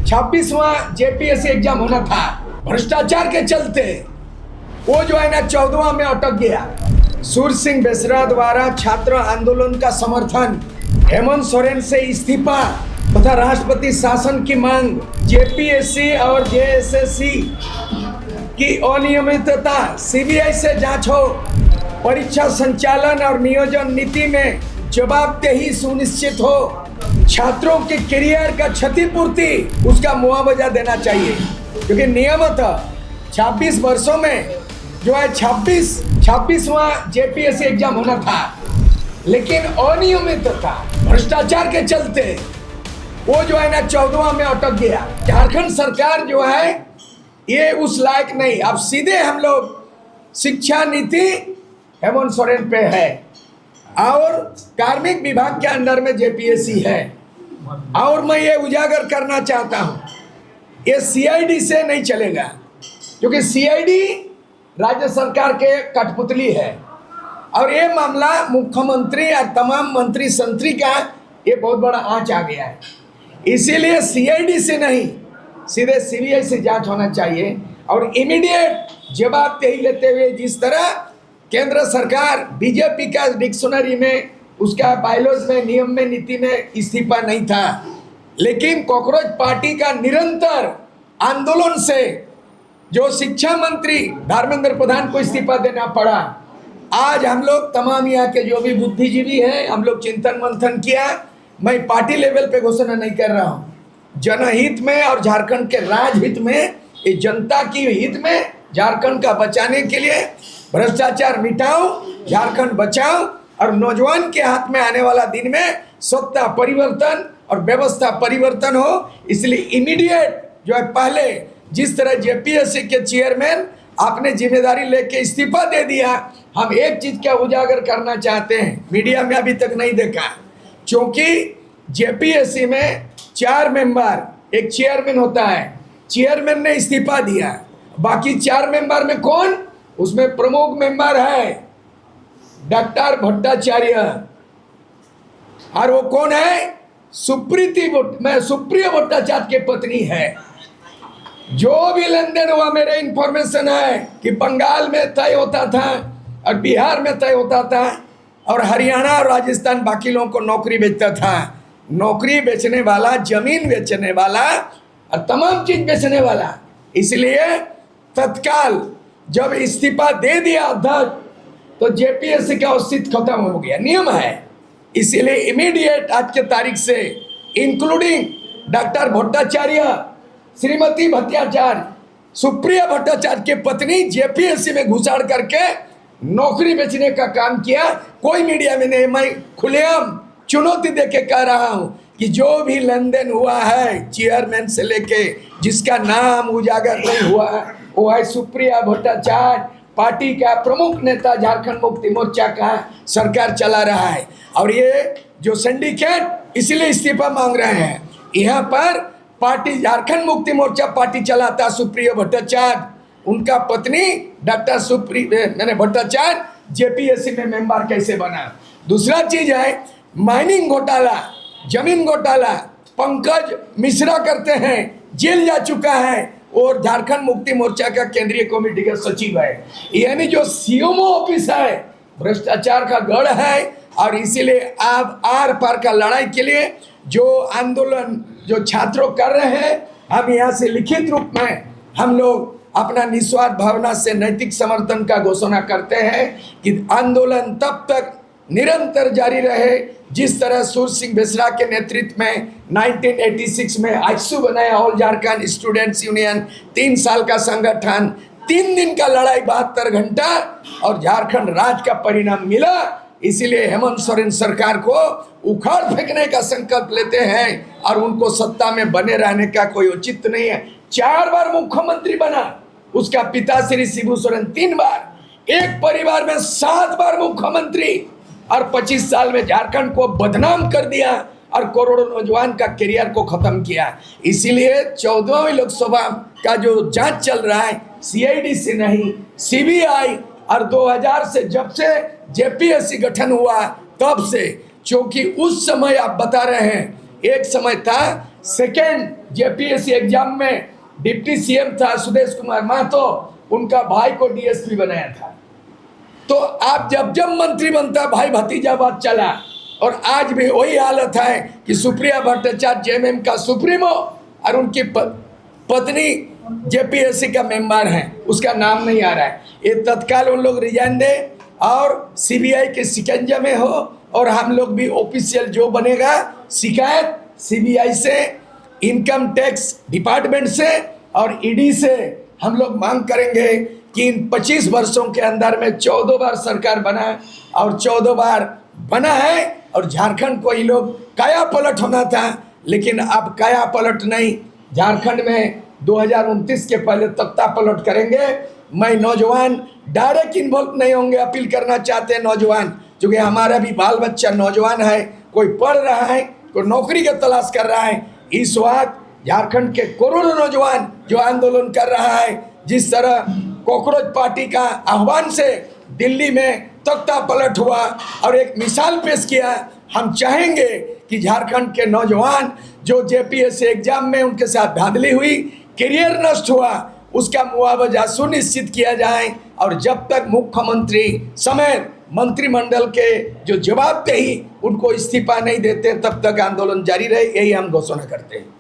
26वां JPSC exam होना था, भ्रष्टाचार के चलते वो जो है ना 14वां में अटक गया। सूर्य सिंह बेसरा द्वारा छात्र आंदोलन का समर्थन, हेमंत सोरेन से इस्तीफा तथा राष्ट्रपति शासन की मांग, जेपीएससी और जेएसएससी की अनियमितता सीबीआई से जांच हो, परीक्षा संचालन और नियोजन नीति में जवाबदेही सुनिश्चित हो, छात्रों के करियर का क्षतिपूर्ति उसका मुआवजा देना चाहिए। क्योंकि नियमतः 26 वर्षों में जो है 26वां जेपीएससी एग्जाम होना था, लेकिन अनियमितता भ्रष्टाचार के चलते वो जो है ना 14वां में अटक गया। झारखंड सरकार जो है ये उस लायक नहीं। अब सीधे हम लोग शिक्षा नीति हेमंत सोरेन पे है और कार्मिक विभाग के अंडर में जेपीएससी है। और मैं ये उजागर करना चाहता हूँ, ये सीआईडी से नहीं चलेगा, क्योंकि सीआईडी राज्य सरकार के कठपुतली है और ये मामला मुख्यमंत्री और तमाम मंत्री संतरी का ये बहुत बड़ा आंच आ गया है। इसीलिए सीआईडी से नहीं, सीधे सीबीआई से जांच होना चाहिए और इमीडिएट जवाबदेही लेते हुए, जिस तरह केंद्र सरकार बीजेपी का डिक्शनरी में उसका बायलॉज में नियम में नीति में इस्तीफा नहीं था, लेकिन कॉकरोच पार्टी का निरंतर आंदोलन से जो शिक्षा मंत्री धर्मेंद्र प्रधान को इस्तीफा देना पड़ा। आज हम लोग तमाम यहाँ के जो भी बुद्धिजीवी हैं, हम लोग चिंतन मंथन किया। मैं पार्टी लेवल पे घोषणा नहीं कर रहा हूँ, जनहित में और झारखंड के राजहित में, ये जनता की हित में, झारखंड का बचाने के लिए भ्रष्टाचार मिटाओ, झारखंड बचाओ और नौजवान के हाथ में आने वाला दिन में सत्ता परिवर्तन और व्यवस्था परिवर्तन हो। इसलिए इमीडिएट जो है, पहले जिस तरह जेपीएससी के चेयरमैन आपने जिम्मेदारी लेके इस्तीफा दे दिया, हम एक चीज का उजागर करना चाहते हैं, मीडिया में अभी तक नहीं देखा, क्योंकि जेपीएससी में 4 मेंबर, एक चेयरमैन होता है, चेयरमैन ने इस्तीफा दिया, बाकी 4 मेंबर में कौन? उसमें प्रमुख मेंबर है डॉक्टर भट्टाचार्य, और वो कौन है? सुप्रिया भट्टाचार्य की पत्नी है। जो भी लेन देन हुआ, मेरे इंफॉर्मेशन है कि बंगाल में तय होता था और बिहार में तय होता था और हरियाणा और राजस्थान बाकी लोगों को नौकरी बेचता था। नौकरी बेचने वाला, जमीन बेचने वाला और तमाम चीज बेचने वाला। इसलिए तत्काल जब इस्तीफा दे दिया अध्यक्ष, तो जेपीएससी का अस्तित्व खत्म हो गया, नियम है। इसीलिए इमीडिएट आज के तारीख से इंक्लूडिंग डॉक्टर भट्टाचार्य, श्रीमती भट्टाचार्य, सुप्रिया भट्टाचार्य की पत्नी जेपीएससी में घुसाड़ करके नौकरी बेचने का काम किया। कोई मीडिया में नहीं, मैं खुलेआम चुनौती देके कह रहा हूं कि जो भी लेन देन हुआ है चेयरमैन से लेके, जिसका नाम उजागर नहीं हुआ वो है सुप्रिया भट्टाचार्य, पार्टी का प्रमुख नेता, झारखंड मुक्ति मोर्चा का सरकार चला रहा है। और ये जो सिंडिकेट इसलिए इस्तीफा मांग रहे हैं, यहाँ पर पार्टी झारखंड मुक्ति मोर्चा पार्टी चलाता सुप्रिया भट्टाचार्य, उनका पत्नी डॉक्टर सुप्रिया भट्टाचार्य जेपीएससी में मेंबर कैसे बना? दूसरा चीज है माइनिंग घोटाला, जमीन घोटाला, पंकज मिश्रा करते हैं, जेल जा चुका है और झारखंड मुक्ति मोर्चा का केंद्रीय कमेटी का सचिव है। यानी जो सीएमओ ऑफिस है भ्रष्टाचार का गढ़ है। और इसीलिए आप आर पार का लड़ाई के लिए जो आंदोलन जो छात्रों कर रहे हैं, हम यहाँ से लिखित रूप में हम लोग अपना निस्वार्थ भावना से नैतिक समर्थन का घोषणा करते हैं कि आंदोलन तब तक निरंतर जारी रहे जिस तरह सूर्य सिंह बेसरा के नेतृत्व में 1986 में आइसू बनाया, ऑल झारखंड स्टूडेंट्स यूनियन, 3 साल का संगठन, 3 दिन का लड़ाई, 72 घंटा और झारखंड राज्य का परिणाम मिला। इसीलिए हेमंत सोरेन सरकार को उखाड़ फेंकने का संकल्प लेते हैं और उनको सत्ता में बने रहने का कोई औचित्य नहीं है। 4 बार मुख्यमंत्री बना उसका पिता श्री शिबू सोरेन, 3 बार, एक परिवार में 7 बार मुख्यमंत्री, और 25 साल में झारखंड को बदनाम कर दिया और करोड़ों नौजवान का करियर को खत्म किया। इसीलिए 14वीं लोकसभा का जो जांच चल रहा है सीआईडी से नहीं, सीबीआई, और 2000 से जब से जेपीएससी गठन हुआ तब से, क्योंकि उस समय आप बता रहे हैं एक समय था सेकेंड जेपीएससी एग्जाम में डिप्टी सीएम था सुदेश कुमार महतो, उनका भाई को डीएसपी बनाया था। तो आप जब जब मंत्री बनता भाई भतीजावाद चला, और आज भी वही हालत है कि सुप्रिया भट्टाचार्य जेएमएम का सुप्रीमो और उनकी पत्नी जेपीएससी का मेंबर है, उसका नाम नहीं आ रहा है। ये तत्काल उन लोग रिजाइन दे और सीबीआई के शिकंजे में हो, और हम लोग भी ऑफिशियल जो बनेगा शिकायत सीबीआई से, इनकम टैक्स डिपार्टमेंट से और ईडी से हम लोग मांग करेंगे कि इन 25 वर्षों के अंदर में 14 बार सरकार बना और 14 बार बना है, और झारखंड को ये लोग काया पलट होना था, लेकिन अब काया पलट नहीं, झारखंड में 2029 के पहले तख्ता पलट करेंगे। मैं नौजवान डायरेक्ट इन्वॉल्व नहीं होंगे, अपील करना चाहते हैं नौजवान, क्योंकि हमारा भी बाल बच्चा नौजवान है, कोई पढ़ रहा है, कोई नौकरी की तलाश कर रहा है। इस वक्त झारखंड के करोड़ों नौजवान जो आंदोलन कर रहा है, जिस तरह कॉकरोच पार्टी का आह्वान से दिल्ली में तख्ता पलट हुआ और एक मिसाल पेश किया, हम चाहेंगे कि झारखंड के नौजवान जो जेपीएससी एग्जाम में उनके साथ धांधली हुई, करियर नष्ट हुआ, उसका मुआवजा सुनिश्चित किया जाए, और जब तक मुख्यमंत्री समेत मंत्रिमंडल के जो जवाबदेही उनको इस्तीफा नहीं देते तब तक आंदोलन जारी रहे, यही हम घोषणा करते हैं।